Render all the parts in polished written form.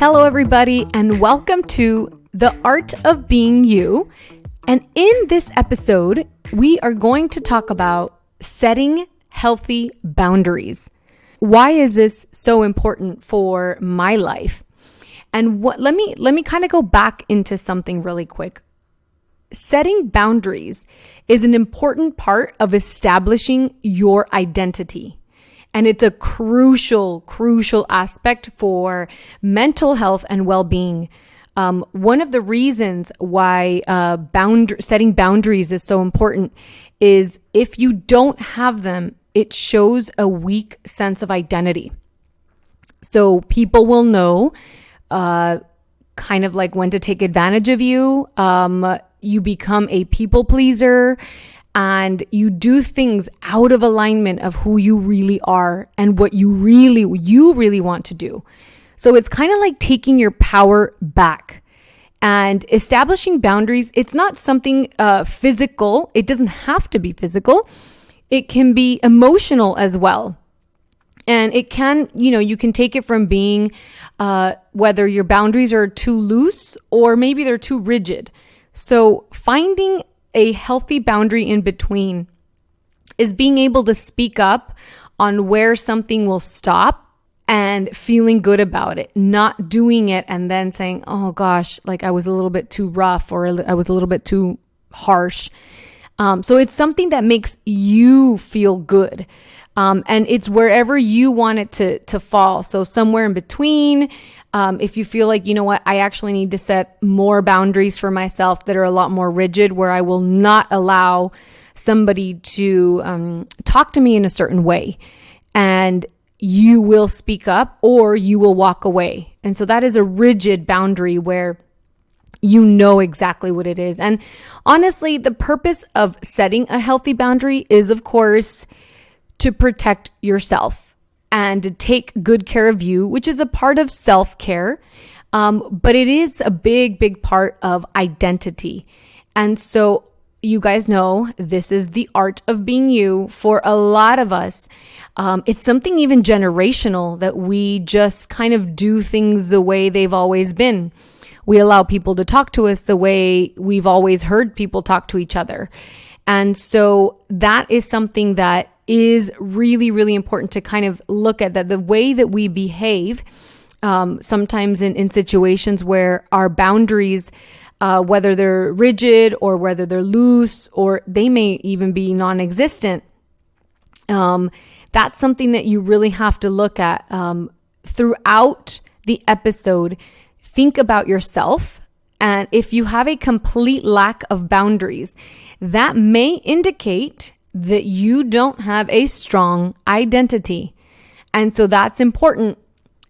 Hello, everybody, and welcome to The Art of Being You. And in this episode, we are going to talk about setting healthy boundaries. Why is this so important for my life? And let me kind of go back into something really quick. Setting boundaries is an important part of establishing your identity. And it's a crucial aspect for mental health and well-being. One of the reasons why setting boundaries is so important is if you don't have them, it shows a weak sense of identity. So people will know kind of like when to take advantage of you. You become a people pleaser. And you do things out of alignment of who you really are and what you really want to do. So it's kind of like taking your power back. And establishing boundaries, it's not something physical. It doesn't have to be physical. It can be emotional as well. And it can, you can take it from being whether your boundaries are too loose or maybe they're too rigid. So finding a healthy boundary in between is being able to speak up on where something will stop and feeling good about it, not doing it and then saying, oh gosh, like I was a little bit too rough or I was a little bit too harsh. So it's something that makes you feel good. And it's wherever you want it to fall. So somewhere in between. If you feel like, you know what, I actually need to set more boundaries for myself that are a lot more rigid, where I will not allow somebody to talk to me in a certain way, and you will speak up or you will walk away. And so that is a rigid boundary where you know exactly what it is. And honestly, the purpose of setting a healthy boundary is, of course, to protect yourself and to take good care of you, which is a part of self-care. But it is a big part of identity. And so you guys know this is the art of being you. For a lot of us, it's something even generational that we just kind of do things the way they've always been. We allow people to talk to us the way we've always heard people talk to each other. And so that is something that is really important to kind of look at, that the way that we behave, sometimes in situations where our boundaries, whether they're rigid or whether they're loose or they may even be non-existent, that's something that you really have to look at. Throughout the episode, think about yourself. And if you have a complete lack of boundaries, that may indicate that you don't have a strong identity. And so that's important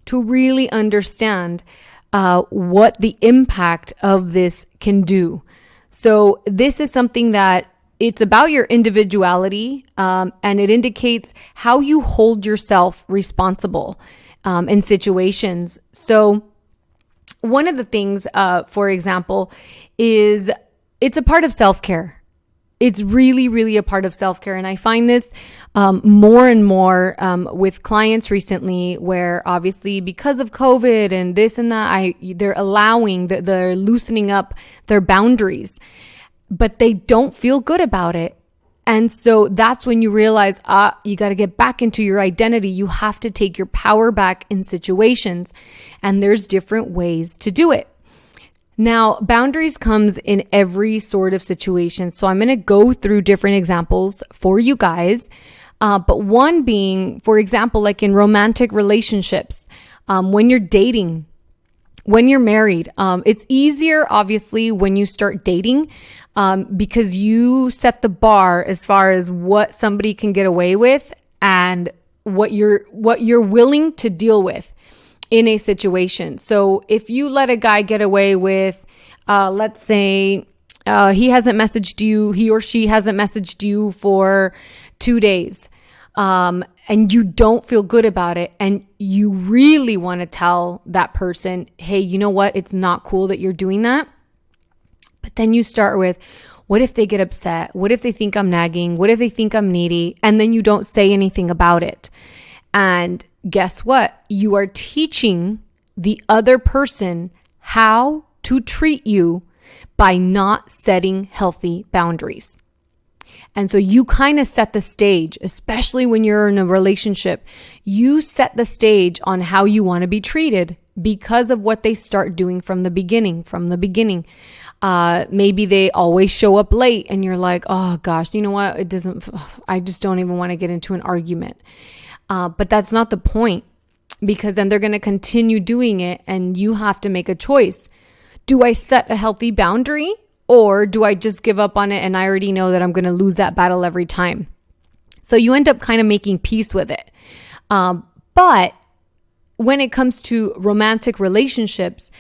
to really understand what the impact of this can do. So this is something that it's about your individuality, and it indicates how you hold yourself responsible in situations. So one of the things, for example, is it's a part of self-care. It's really a part of self-care. And I find this more and more with clients recently, where obviously because of COVID and this and that, they're allowing, they're loosening up their boundaries, but they don't feel good about it. And so that's when you realize, you got to get back into your identity. You have to take your power back in situations, and there's different ways to do it. Now, boundaries comes in every sort of situation. So I'm going to go through different examples for you guys. But one being, for example, like in romantic relationships, when you're dating, when you're married, it's easier, obviously, when you start dating, because you set the bar as far as what somebody can get away with and what you're willing to deal with in a situation. So if you let a guy get away with, let's say, he or she hasn't messaged you for 2 days, and you don't feel good about it, and you really want to tell that person, hey, you know what? It's not cool that you're doing that. But then you start with, what if they get upset? What if they think I'm nagging? What if they think I'm needy? And then you don't say anything about it. And guess what? You are teaching the other person how to treat you by not setting healthy boundaries. And so you kind of set the stage, especially when you're in a relationship. You set the stage on how you want to be treated because of what they start doing from the beginning. Maybe they always show up late and you're like, oh gosh, you know what? I just don't even want to get into an argument. But that's not the point, because then they're going to continue doing it and you have to make a choice. Do I set a healthy boundary, or do I just give up on it and I already know that I'm going to lose that battle every time? So you end up kind of making peace with it. But when it comes to romantic relationships,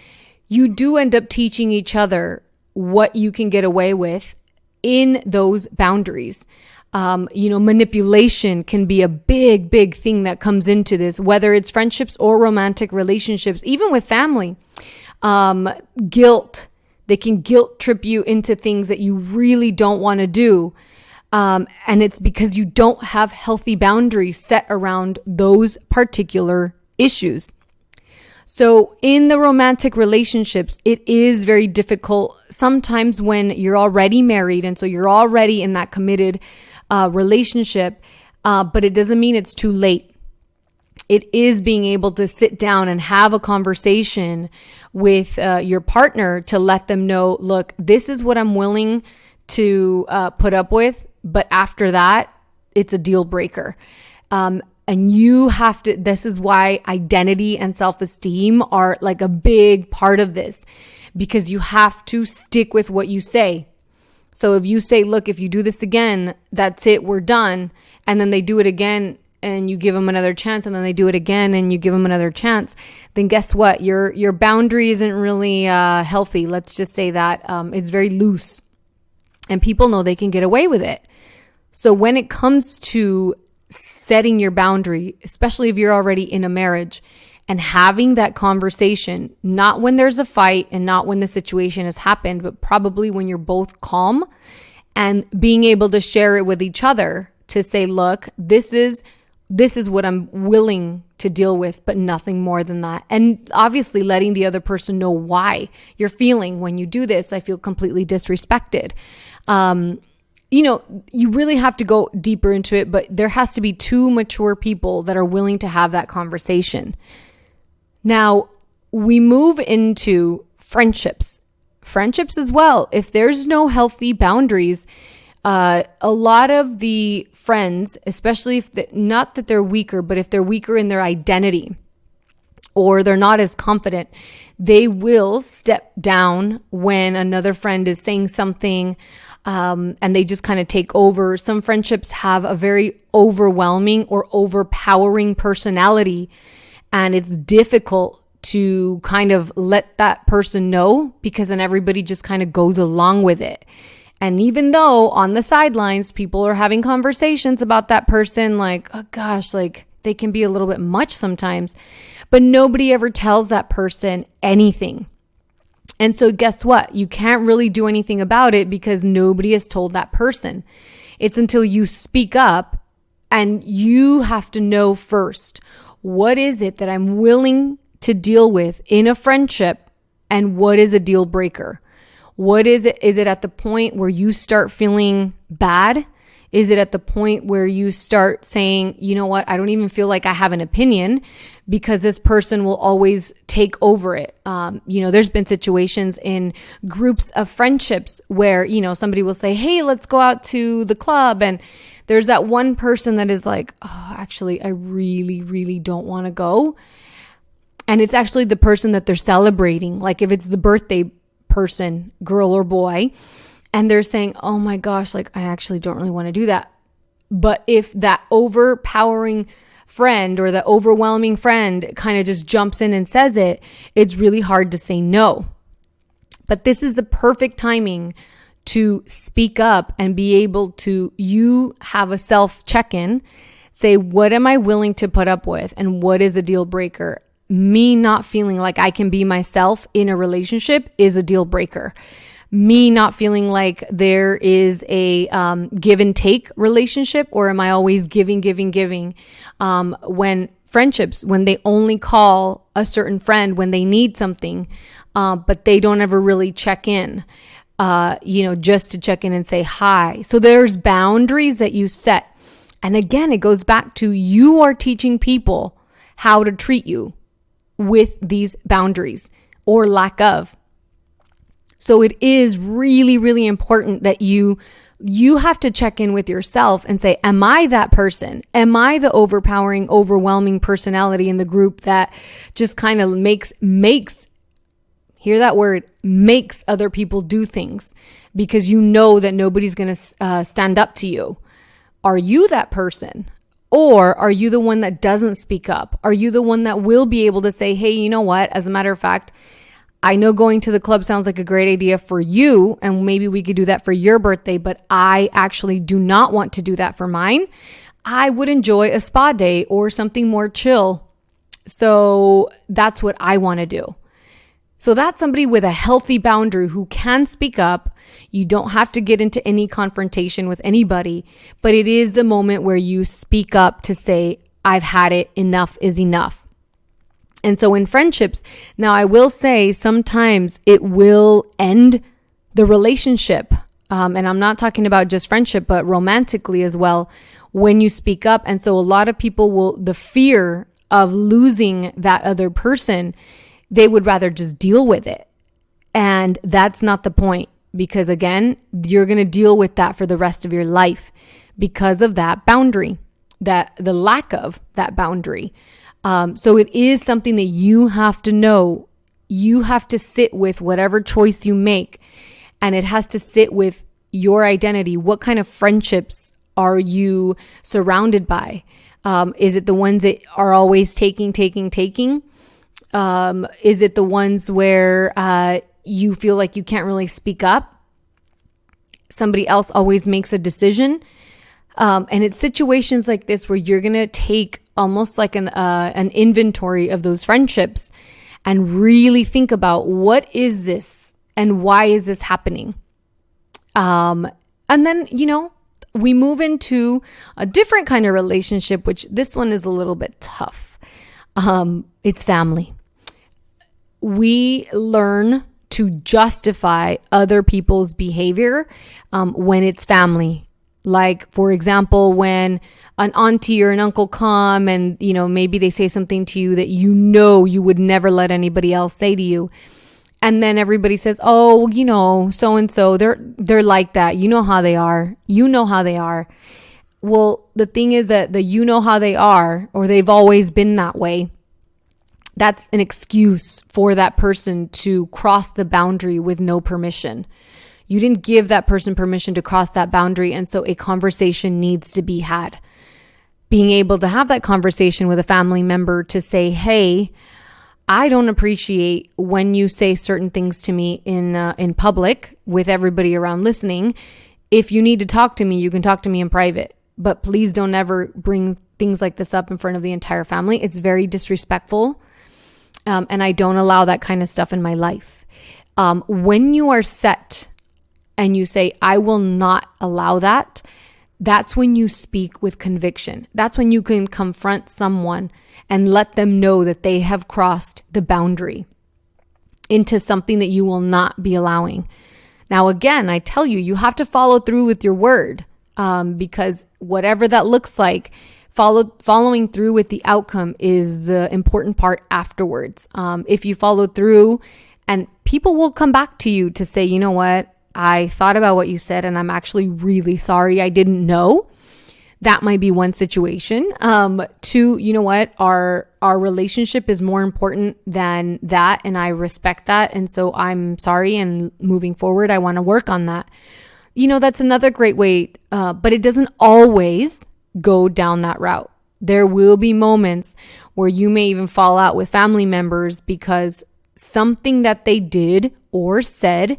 you do end up teaching each other what you can get away with in those boundaries. Manipulation can be a big, big thing that comes into this, whether it's friendships or romantic relationships, even with family. Guilt. They can guilt trip you into things that you really don't want to do. And it's because you don't have healthy boundaries set around those particular issues. So in the romantic relationships, it is very difficult sometimes when you're already married. And so you're already in that committed relationship, but it doesn't mean it's too late. It is being able to sit down and have a conversation with your partner to let them know, look, this is what I'm willing to put up with, but after that, it's a deal breaker. And you have to, this is why identity and self-esteem are like a big part of this, because you have to stick with what you say. So if you say, look, if you do this again, that's it, we're done. And then they do it again and you give them another chance, and then they do it again and you give them another chance, then guess what? Your boundary isn't really healthy. Let's just say that it's very loose and people know they can get away with it. So when it comes to setting your boundary, especially if you're already in a marriage, and having that conversation, not when there's a fight and not when the situation has happened, but probably when you're both calm, and being able to share it with each other to say, look, this is what I'm willing to deal with, but nothing more than that. And obviously letting the other person know why you're feeling, when you do this, I feel completely disrespected. You really have to go deeper into it, but there has to be two mature people that are willing to have that conversation. Now, we move into friendships. Friendships as well. If there's no healthy boundaries, a lot of the friends, especially not that they're weaker, but if they're weaker in their identity or they're not as confident, they will step down when another friend is saying something, and they just kind of take over. Some friendships have a very overwhelming or overpowering personality, and it's difficult to kind of let that person know, because then everybody just kind of goes along with it. And even though on the sidelines, people are having conversations about that person, like, oh gosh, like they can be a little bit much sometimes, but nobody ever tells that person anything. And so guess what? You can't really do anything about it because nobody has told that person. It's until you speak up, and you have to know first, what is it that I'm willing to deal with in a friendship, and what is a deal breaker? What is it? Is it at the point where you start feeling bad? Is it at the point where you start saying, you know what, I don't even feel like I have an opinion because this person will always take over it? There's been situations in groups of friendships where, somebody will say, hey, let's go out to the club. And there's that one person that is like, oh, actually, I really, really don't want to go. And it's actually the person that they're celebrating. Like if it's the birthday person, girl or boy, and they're saying, oh my gosh, like I actually don't really want to do that. But if that overpowering friend or the overwhelming friend kind of just jumps in and says it, it's really hard to say no. But this is the perfect timing to speak up and be able to, you have a self check-in, say, what am I willing to put up with and what is a deal breaker? Me not feeling like I can be myself in a relationship is a deal breaker. Me not feeling like there is a give and take relationship, or am I always giving? When friendships when they only call a certain friend when they need something, but they don't ever really check in, just to check in and say hi. So there's boundaries that you set. And again, it goes back to you are teaching people how to treat you with these boundaries or lack of. So it is really, really important that you have to check in with yourself and say, am I that person? Am I the overpowering, overwhelming personality in the group that just kind of makes, hear that word, makes other people do things because you know that nobody's going to stand up to you? Are you that person? Or are you the one that doesn't speak up? Are you the one that will be able to say, hey, you know what? As a matter of fact, I know going to the club sounds like a great idea for you, and maybe we could do that for your birthday, but I actually do not want to do that for mine. I would enjoy a spa day or something more chill. So that's what I want to do. So that's somebody with a healthy boundary who can speak up. You don't have to get into any confrontation with anybody, but it is the moment where you speak up to say, I've had it, enough is enough. And so in friendships, now I will say sometimes it will end the relationship. And I'm not talking about just friendship, but romantically as well, when you speak up. And so a lot of people the fear of losing that other person, they would rather just deal with it. And that's not the point, because again, you're going to deal with that for the rest of your life because of that boundary, the lack of that boundary. So it is something that you have to know. You have to sit with whatever choice you make, and it has to sit with your identity. What kind of friendships are you surrounded by? Is it the ones that are always taking? Is it the ones where you feel like you can't really speak up? Somebody else always makes a decision. And it's situations like this where you're going to take almost like an inventory of those friendships and really think about, what is this and why is this happening? And then, we move into a different kind of relationship, which this one is a little bit tough. It's family. We learn to justify other people's behavior when it's family. Like, for example, when an auntie or an uncle come and, maybe they say something to you that you would never let anybody else say to you. And then everybody says, oh, so-and-so, they're like that. You know how they are. Well, the thing is that how they are, or they've always been that way, that's an excuse for that person to cross the boundary with no permission. You didn't give that person permission to cross that boundary. And so a conversation needs to be had. Being able to have that conversation with a family member to say, hey, I don't appreciate when you say certain things to me in public with everybody around listening. If you need to talk to me, you can talk to me in private. But please don't ever bring things like this up in front of the entire family. It's very disrespectful. And I don't allow that kind of stuff in my life. When you are set and you say, I will not allow that, that's when you speak with conviction. That's when you can confront someone and let them know that they have crossed the boundary into something that you will not be allowing. Now, again, I tell you, you have to follow through with your word, because whatever that looks like, following through with the outcome is the important part afterwards. If you follow through, and people will come back to you to say, you know what, I thought about what you said and I'm actually really sorry, I didn't know. That might be one situation. Two, you know what, our relationship is more important than that, and I respect that, and so I'm sorry, and moving forward, I want to work on that. That's another great way, but it doesn't always go down that route. There will be moments where you may even fall out with family members because something that they did or said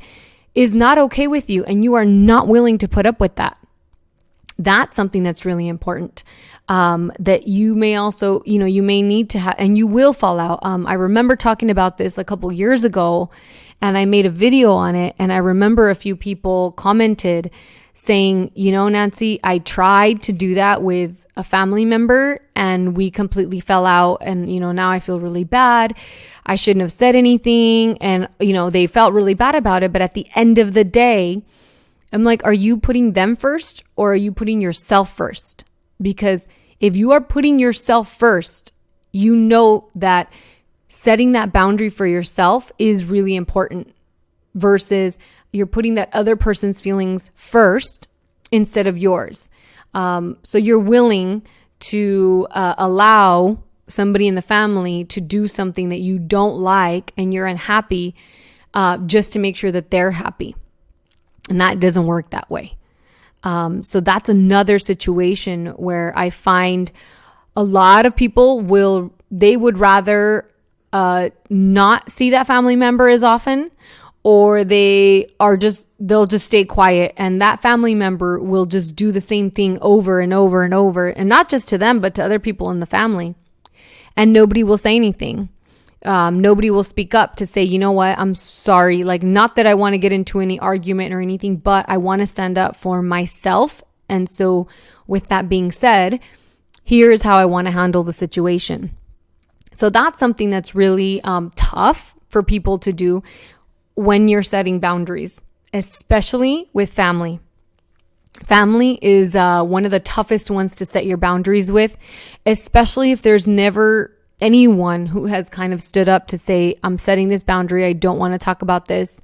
is not okay with you, and you are not willing to put up with that. That's something that's really important, that you may also, you may need to have, and you will fall out. I remember talking about this a couple years ago, and I made a video on it, and I remember a few people commented saying, Nancy, I tried to do that with a family member and we completely fell out. And, now I feel really bad. I shouldn't have said anything. And, they felt really bad about it. But at the end of the day, I'm like, are you putting them first or are you putting yourself first? Because if you are putting yourself first, you know that setting that boundary for yourself is really important versus you're putting that other person's feelings first instead of yours. So you're willing to allow somebody in the family to do something that you don't like and you're unhappy just to make sure that they're happy. And that doesn't work that way. So that's another situation where I find a lot of people would rather not see that family member as often, or they'll just stay quiet and that family member will just do the same thing over and over and over. And not just to them, but to other people in the family. And nobody will say anything. Nobody will speak up to say, you know what, I'm sorry. Like, not that I want to get into any argument or anything, but I want to stand up for myself. And so with that being said, here's how I want to handle the situation. So that's something that's really tough for people to do when you're setting boundaries, especially with family. Family is one of the toughest ones to set your boundaries with, especially if there's never anyone who has kind of stood up to say, I'm setting this boundary. I don't want to talk about this,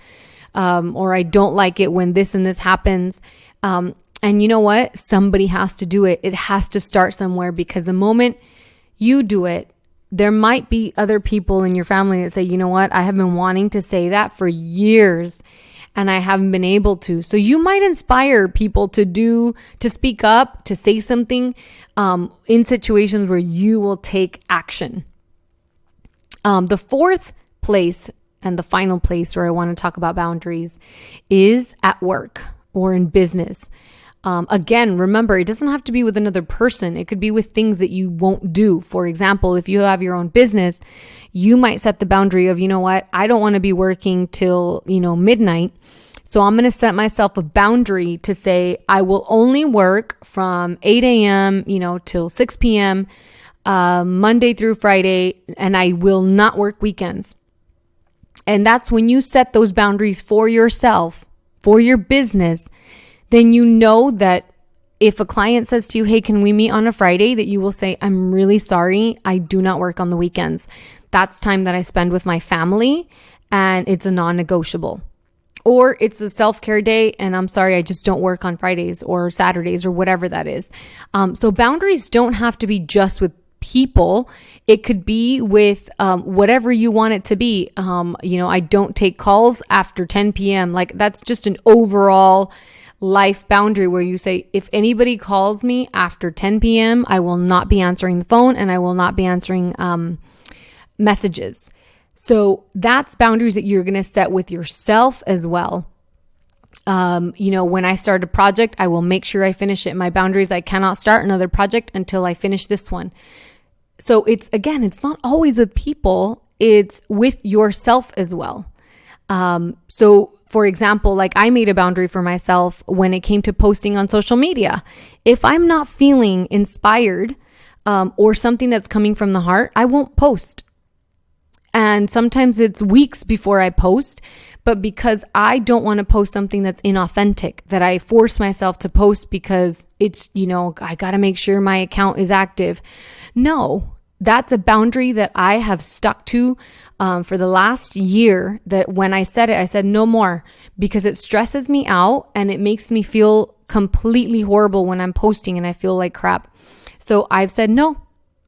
or I don't like it when this and this happens. And you know what? Somebody has to do it. It has to start somewhere, because the moment you do it, there might be other people in your family that say, you know what? I have been wanting to say that for years and I haven't been able to. So you might inspire people to speak up, to say something in situations where you will take action. The fourth place and the final place where I want to talk about boundaries is at work or in business. Again, remember, it doesn't have to be with another person. It could be with things that you won't do. For example, if you have your own business, you might set the boundary of, you know what, I don't want to be working till, midnight. So I'm going to set myself a boundary to say I will only work from 8 a.m., till 6 p.m., Monday through Friday, and I will not work weekends. And that's when you set those boundaries for yourself, for your business. Then you know that if a client says to you, hey, can we meet on a Friday? That you will say, I'm really sorry, I do not work on the weekends. That's time that I spend with my family and it's a non-negotiable. Or it's a self-care day and I'm sorry, I just don't work on Fridays or Saturdays or whatever that is. So boundaries don't have to be just with people. It could be with whatever you want it to be. I don't take calls after 10 p.m. Like, that's just an overall life boundary where you say, if anybody calls me after 10 p.m., I will not be answering the phone and I will not be answering messages. So that's boundaries that you're going to set with yourself as well. When I start a project, I will make sure I finish it. My boundaries, I cannot start another project until I finish this one. So it's not always with people, it's with yourself as well. So for example, like I made a boundary for myself when it came to posting on social media. If I'm not feeling inspired, or something that's coming from the heart, I won't post. And sometimes it's weeks before I post, but because I don't want to post something that's inauthentic, that I force myself to post because it's, I got to make sure my account is active. No, that's a boundary that I have stuck to for the last year, that when I said it, I said no more, because it stresses me out and it makes me feel completely horrible when I'm posting and I feel like crap. So I've said, no,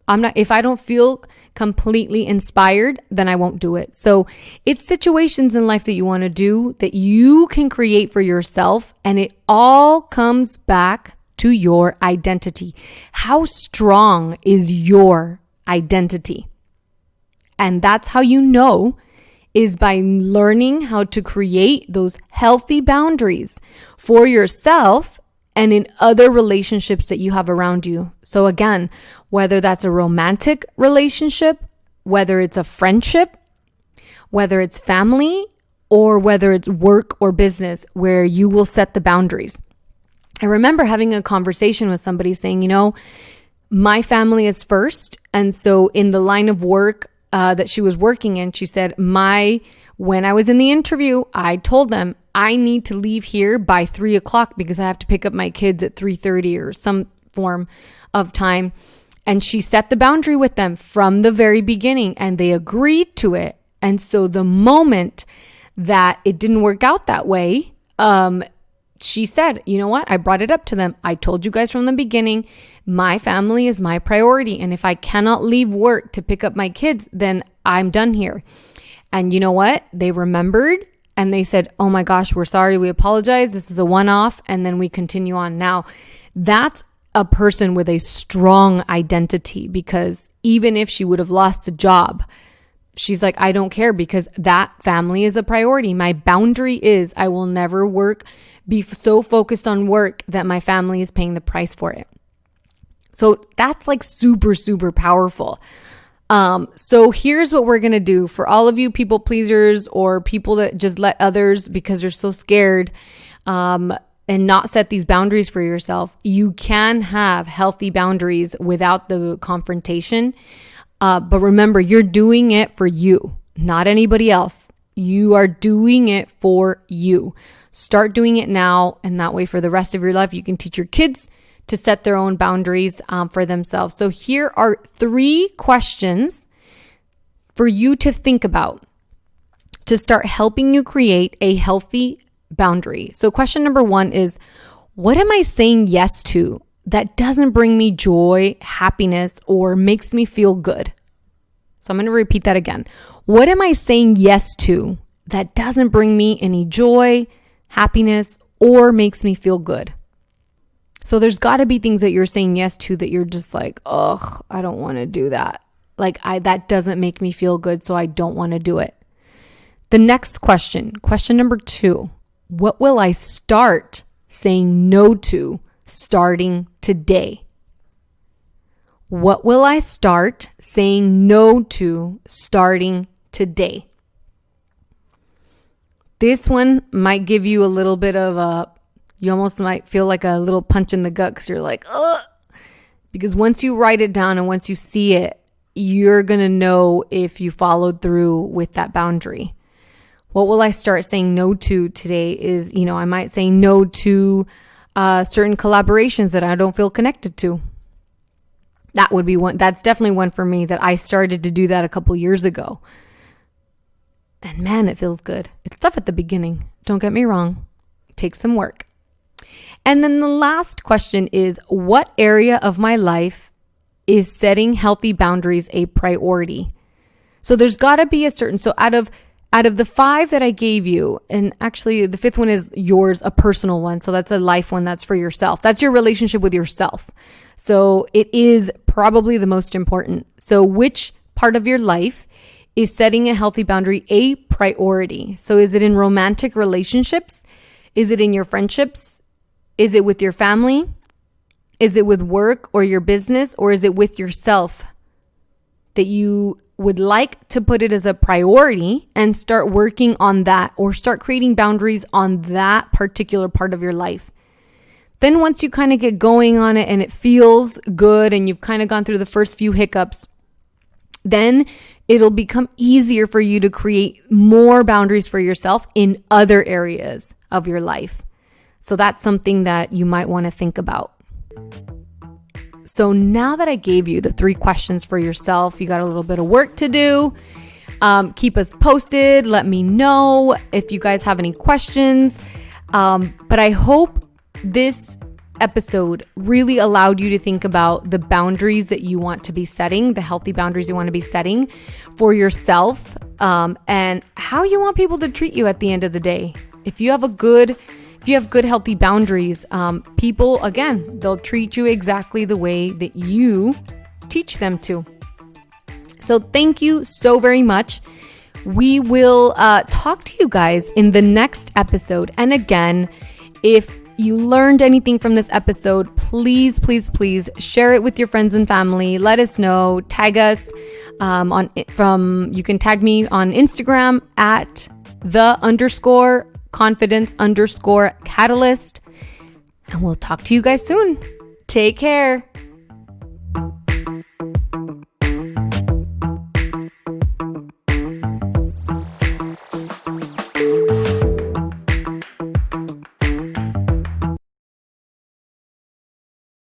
I'm not. If I don't feel completely inspired, then I won't do it. So it's situations in life that you want to do that you can create for yourself. And it all comes back to your identity. How strong is your identity? And that's how you know, is by learning how to create those healthy boundaries for yourself and in other relationships that you have around you. So again, whether that's a romantic relationship, whether it's a friendship, whether it's family, or whether it's work or business, where you will set the boundaries. I remember having a conversation with somebody saying, my family is first. And so in the line of work that she was working in, she said, when I was in the interview, I told them I need to leave here by 3:00 because I have to pick up my kids at 3:30 or some form of time. And she set the boundary with them from the very beginning and they agreed to it. And so the moment that it didn't work out that way, she said, you know what? I brought it up to them. I told you guys from the beginning, my family is my priority. And if I cannot leave work to pick up my kids, then I'm done here. And you know what? They remembered and they said, oh my gosh, we're sorry. We apologize. This is a one-off. And then we continue on. Now, that's a person with a strong identity, because even if she would have lost a job, she's like, I don't care because that family is a priority. My boundary is I will never be so focused on work that my family is paying the price for it. So that's like super, super powerful. So here's what we're going to do for all of you people pleasers or people that just let others because you're so scared, and not set these boundaries for yourself. You can have healthy boundaries without the confrontation. But remember, you're doing it for you, not anybody else. You are doing it for you. Start doing it now. And that way for the rest of your life, you can teach your kids to set their own boundaries for themselves. So here are 3 questions for you to think about to start helping you create a healthy boundary. So question number 1 is, what am I saying yes to that doesn't bring me joy, happiness, or makes me feel good? So I'm going to repeat that again. What am I saying yes to that doesn't bring me any joy, happiness, or makes me feel good? So there's got to be things that you're saying yes to that you're just like, ugh, I don't want to do that. That doesn't make me feel good, so I don't want to do it. The next question number 2, what will I start saying no to starting today? What will I start saying no to starting today? This one might give you a little bit of you almost might feel like a little punch in the gut because you're like, ugh. Because once you write it down and once you see it, you're going to know if you followed through with that boundary. What will I start saying no to today is, I might say no to certain collaborations that I don't feel connected to. That would be one. That's definitely one for me that I started to do that a couple years ago. And man, it feels good. It's tough at the beginning. Don't get me wrong. It takes some work. And then the last question is, what area of my life is setting healthy boundaries a priority? So there's got to be so out of the 5 that I gave you, and actually the 5th one is yours, a personal one. So that's a life one. That's for yourself. That's your relationship with yourself. So it is probably the most important. So which part of your life is setting a healthy boundary a priority? So is it in romantic relationships? Is it in your friendships? Is it with your family? Is it with work or your business? Or is it with yourself that you would like to put it as a priority and start working on that, or start creating boundaries on that particular part of your life? Then once you kind of get going on it and it feels good and you've kind of gone through the first few hiccups, then it'll become easier for you to create more boundaries for yourself in other areas of your life. So that's something that you might want to think about. So now that I gave you the 3 questions for yourself, you got a little bit of work to do. Keep us posted. Let me know if you guys have any questions. But I hope this episode really allowed you to think about the boundaries that you want to be setting, the healthy boundaries you want to be setting for yourself, and how you want people to treat you at the end of the day. If you have good, healthy boundaries, people, again, they'll treat you exactly the way that you teach them to. So thank you so very much. We will talk to you guys in the next episode. And again, if you learned anything from this episode, please, please, please share it with your friends and family. Let us know. Tag us you can tag me on Instagram at @the_confidence_catalyst. And we'll talk to you guys soon. Take care.